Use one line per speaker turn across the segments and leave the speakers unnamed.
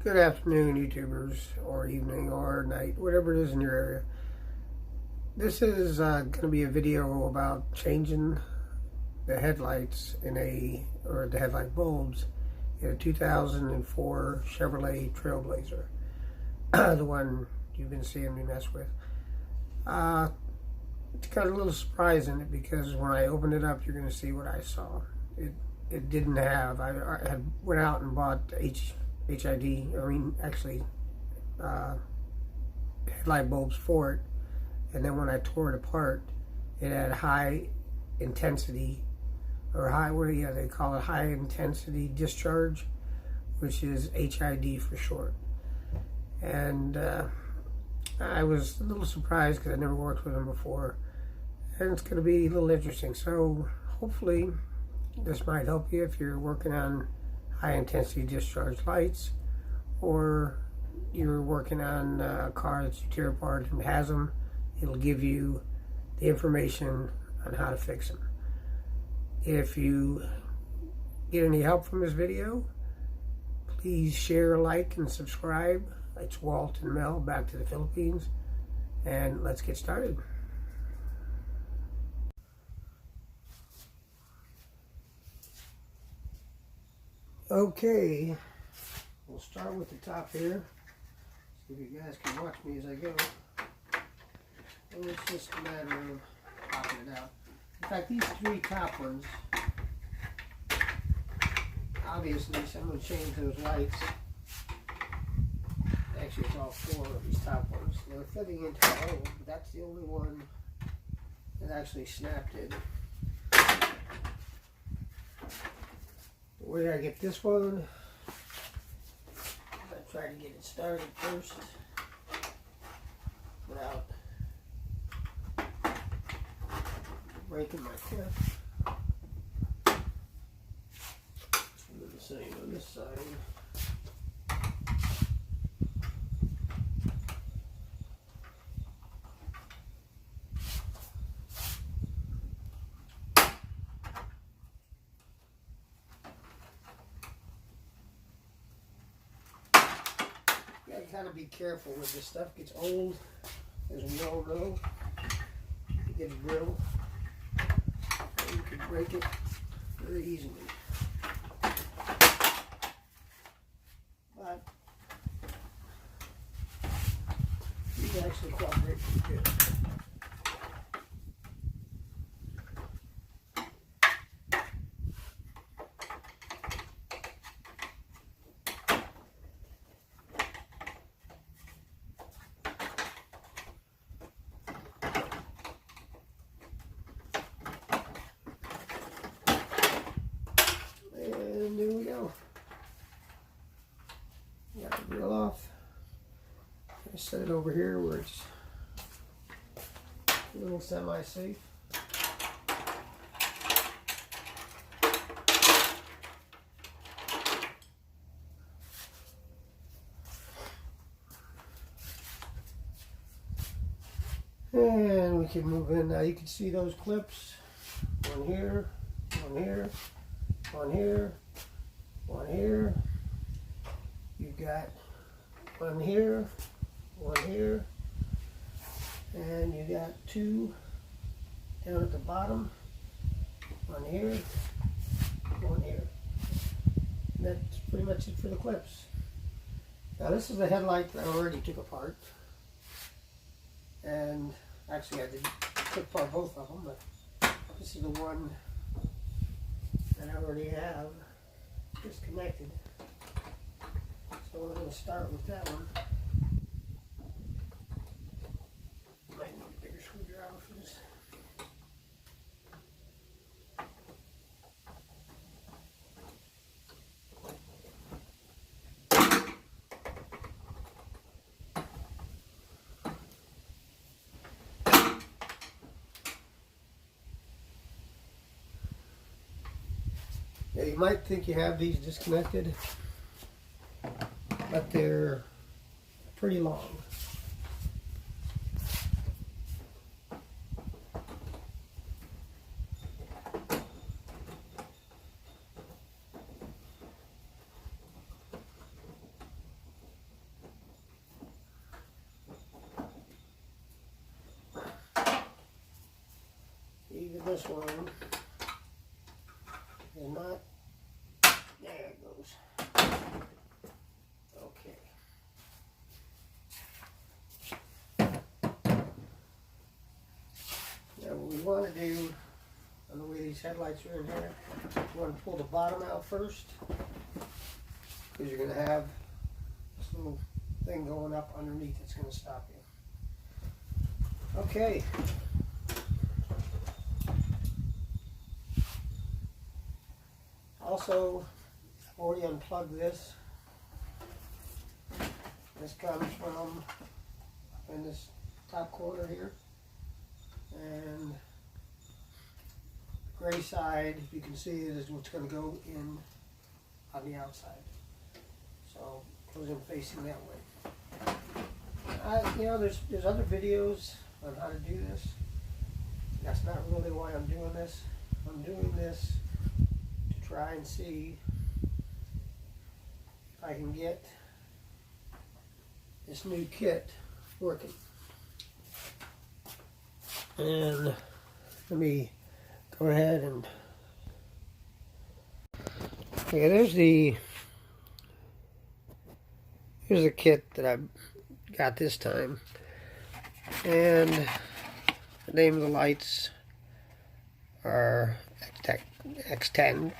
Good afternoon, YouTubers, or evening, or night, whatever it is in your area. This is going to be a video about changing the headlights or the headlight bulbs in a 2004 Chevrolet Trailblazer, the one you've been seeing me mess with. It's got a little surprise in it because when I opened it up, you're going to see what I saw. It didn't have. I had went out and bought headlight bulbs for it, and then when I tore it apart, it had high intensity, or they call it high intensity discharge, which is HID for short. And I was a little surprised because I never worked with them before, and it's going to be a little interesting. So hopefully this might help you if you're working on high intensity discharge lights, or you're working on a car that you tear apart and has them. It'll give you the information on how to fix them. If you get any help from this video, please share, like, and subscribe. It's Walt and Mel, back to the Philippines, and let's get started. Okay, we'll start with the top here. See if you guys can watch me as I go. And it's just a matter of popping it out. In fact, these three top ones, obviously someone changed those lights. Actually, it's all four of these top ones. They're fitting into a hole, but that's the only one that actually snapped in. The way I get this one, I try to get it started first without breaking my clip. Do the same on this side. Kind of be careful when this stuff gets old, as we all know. It gets brittle, and you can break it very easily. But these actually cooperate pretty good. And there we go. Got the reel off. I set it over here where it's a little semi-safe. And we can move in. Now you can see those clips. One here, one here, one here, one here. You've got one here, and you got two down at the bottom. One here, one here. And that's pretty much it for the clips. Now this is a headlight that I already took apart, and actually I did took apart both of them, but this is the one that I already have disconnected. So we're going to start with that one. Might need a bigger screwdriver for this. Yeah, you might think you have these disconnected, but they're pretty long. this one is not, there it goes. Okay. Now what we want to do, on the way these headlights are in here, you want to pull the bottom out first, because you're going to have this little thing going up underneath that's going to stop you. Okay. Also, I've already unplugged this. This comes from in this top corner here. And the gray side, you can see, is what's going to go in on the outside. So it goes in facing that way. You know, there's other videos on how to do this. That's not really why I'm doing this. I'm doing this to try and see if I can get this new kit working. And let me go ahead and, okay, here's the kit that I got this time, and the name of the lights are X10,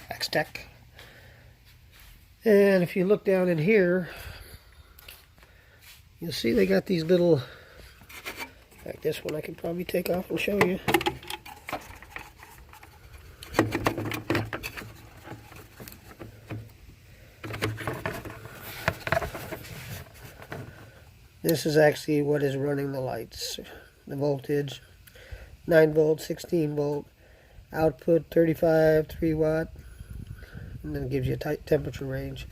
X-Tech, and if you look down in here, you'll see they got these little, like this one I could probably take off and show you. This is actually what is running the lights. The voltage, 9 volt, 16 volt, output 35, 3 watt, and then it gives you a temperature range.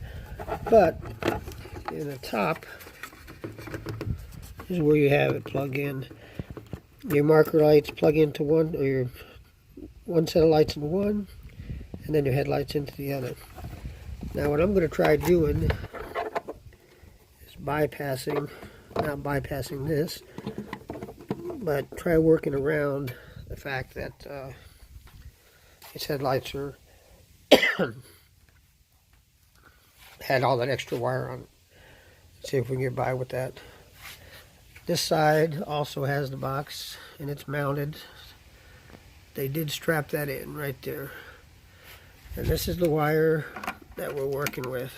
But in the top is where you have it plugged in. Your marker lights plug into one, or your one set of lights in one, and then your headlights into the other. Now what I'm going to try doing is not bypassing this, but try working around the fact that its headlights are had all that extra wire on it. See if we can get by with that. This side also has the box, and it's mounted. They did strap that in right there. And this is the wire that we're working with,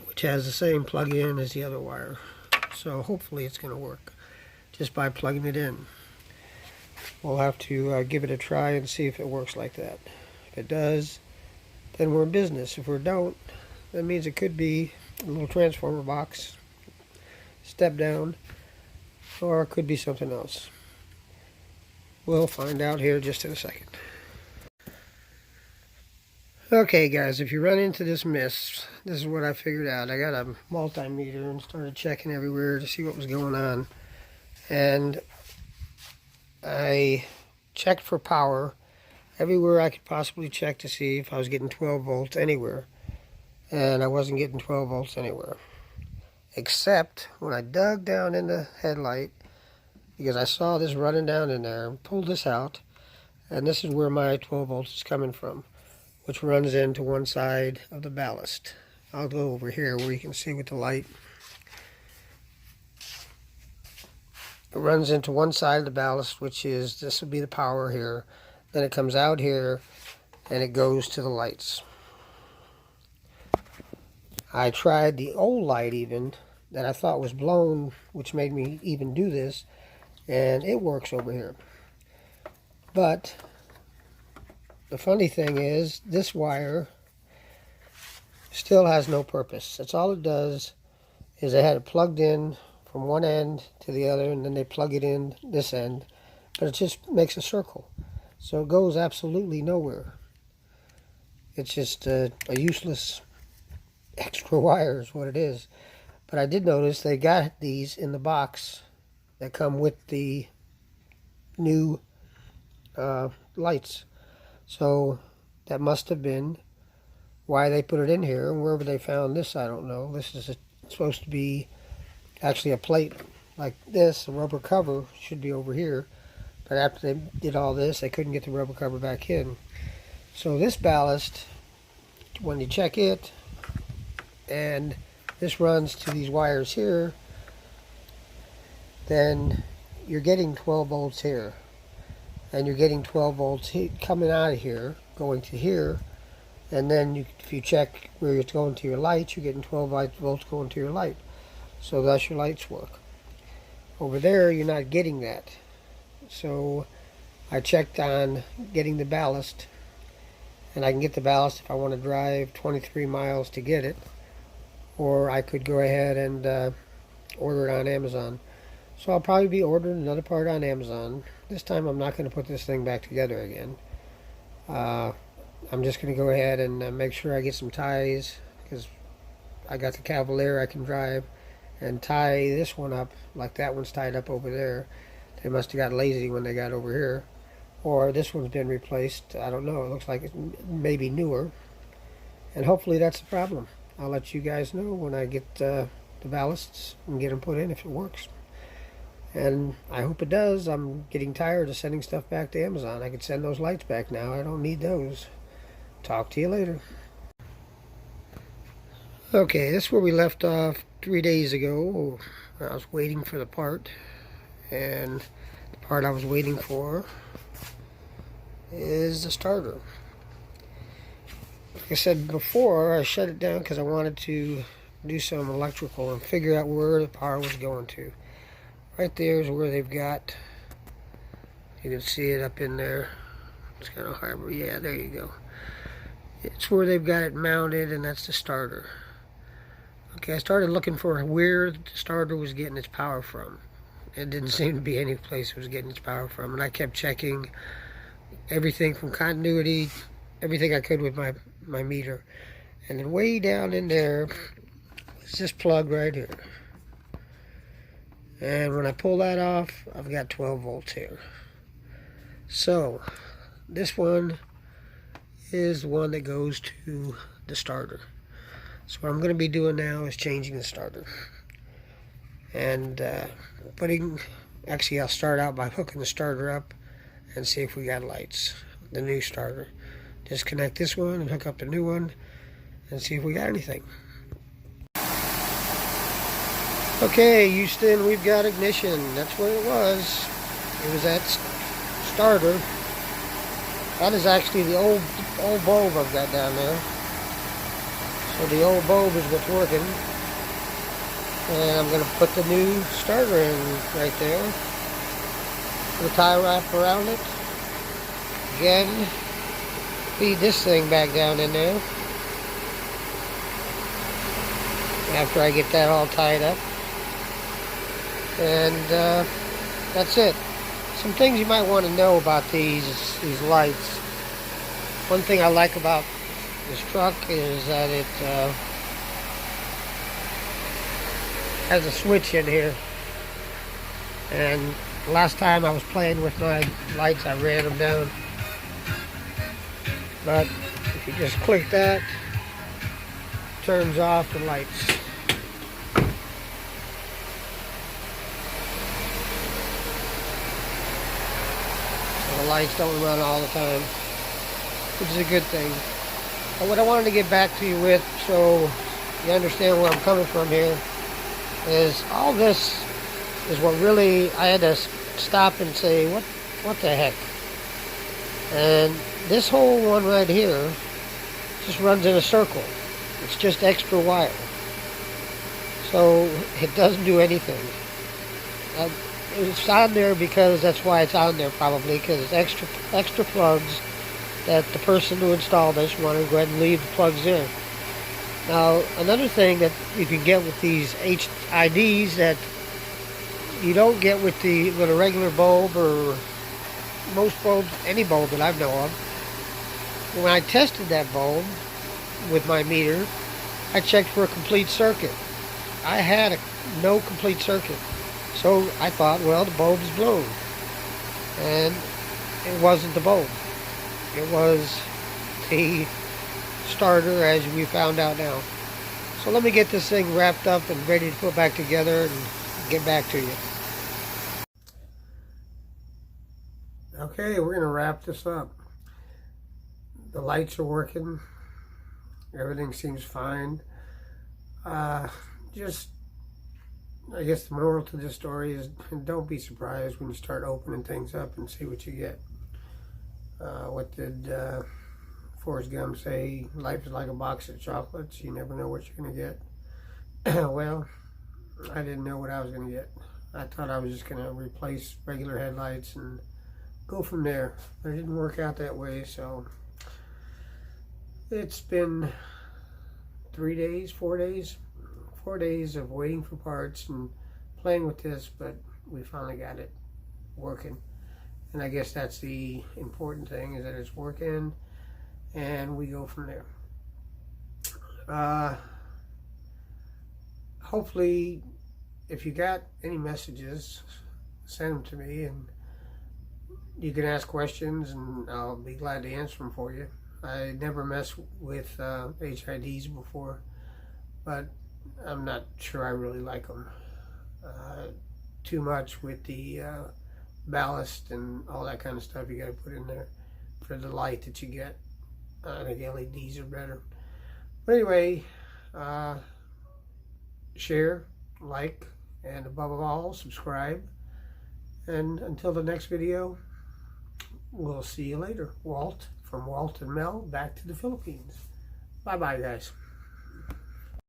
which has the same plug-in as the other wire. So hopefully it's going to work just by plugging it in. We'll have to give it a try and see if it works like that. If it does, then we're in business. If we don't, that means it could be a little transformer box, step down, or it could be something else. We'll find out here just in a second. Okay guys, if you run into this mist, this is what I figured out. I got a multimeter and started checking everywhere to see what was going on. And I checked for power everywhere I could possibly check to see if I was getting 12 volts anywhere. And I wasn't getting 12 volts anywhere. Except when I dug down in the headlight, because I saw this running down in there, and pulled this out, and this is where my 12 volts is coming from, which runs into one side of the ballast. I'll go over here where you can see with the light. It runs into one side of the ballast, which is, this would be the power here. Then it comes out here, and it goes to the lights. I tried the old light even, that I thought was blown, which made me even do this, and it works over here. But the funny thing is, this wire still has no purpose. That's all it does, is they had it plugged in from one end to the other, and then they plug it in this end, but it just makes a circle. So it goes absolutely nowhere. It's just a useless extra wire is what it is. But I did notice they got these in the box that come with the new lights. So that must have been why they put it in here. And wherever they found this, I don't know. This is supposed to be actually a plate, like this. The rubber cover should be over here, but after they did all this, they couldn't get the rubber cover back in. So this ballast, when you check it, and this runs to these wires here, then you're getting 12 volts here, and you're getting 12 volts coming out of here, going to here, and then if you check where it's going to your lights, you're getting 12 volts going to your light. So thus your lights work. Over there, you're not getting that. So I checked on getting the ballast, and I can get the ballast if I want to drive 23 miles to get it, or I could go ahead and order it on Amazon. So I'll probably be ordering another part on Amazon. This time I'm not going to put this thing back together again. I'm just going to go ahead and make sure I get some ties, because I got the Cavalier I can drive, and tie this one up like that one's tied up over there. They must have got lazy when they got over here. Or this one's been replaced. I don't know. It looks like it's maybe newer. And hopefully that's the problem. I'll let you guys know when I get the ballasts and get them put in if it works. And I hope it does. I'm getting tired of sending stuff back to Amazon. I could send those lights back now. I don't need those. Talk to you later. Okay, this is where we left off 3 days ago. I was waiting for the part. And the part I was waiting for is the starter. Like I said before, I shut it down because I wanted to do some electrical and figure out where the power was going to. Right there is where they've got, you can see it up in there. It's kind of hard, but yeah, there you go. It's where they've got it mounted, and that's the starter. Okay, I started looking for where the starter was getting its power from. It didn't seem to be any place it was getting its power from, and I kept checking everything from continuity, everything I could with my meter. And then way down in there was this plug right here. And when I pull that off, I've got 12 volts here. So this one is the one that goes to the starter. So what I'm going to be doing now is changing the starter. And actually I'll start out by hooking the starter up and see if we got lights. The new starter. Disconnect this one and hook up the new one and see if we got anything. Okay, Houston, we've got ignition. That's what it was. It was that starter. That is actually the old bulb I've got down there. So the old bulb is what's working. And I'm going to put the new starter in right there. Put a tie wrap around it. Again, feed this thing back down in there. After I get that all tied up. And that's it. Some things you might want to know about these lights. One thing I like about this truck is that it has a switch in here. And last time I was playing with my lights, I ran them down. But if you just click that, it turns off the lights. The lights don't run all the time, which is a good thing. But what I wanted to get back to you with, so you understand where I'm coming from here, is all this is what really I had to stop and say, what the heck? And this whole one right here just runs in a circle. It's just extra wire. So it doesn't do anything. It's on there because that's why it's on there, probably, because it's extra plugs that the person who installed this wanted to go ahead and leave the plugs in. Now, another thing that you can get with these HIDs that you don't get with a regular bulb or most bulbs, any bulb that I know of. When I tested that bulb with my meter, I checked for a complete circuit. I had no complete circuit. So I thought, well, the bulb is blown. And it wasn't the bulb. It was the starter, as we found out now. So let me get this thing wrapped up and ready to put back together and get back to you. Okay, we're going to wrap this up. The lights are working. Everything seems fine. Just, I guess the moral to this story is don't be surprised when you start opening things up and see what you get. What did Forrest Gump say? Life is like a box of chocolates. You never know what you're going to get. Well, I didn't know what I was going to get. I thought I was just going to replace regular headlights and go from there. But it didn't work out that way, so it's been 4 days of waiting for parts and playing with this, but we finally got it working. And I guess that's the important thing, is that it's working, and we go from there. Hopefully, if you got any messages, send them to me, and you can ask questions, and I'll be glad to answer them for you. I never messed with HIDs before, but I'm not sure I really like them too much with the ballast and all that kind of stuff you got to put in there for the light that you get. I think LEDs are better. But anyway, share, like, and above all, subscribe. And until the next video, we'll see you later. Walt from Walt and Mel, back to the Philippines. Bye-bye, guys.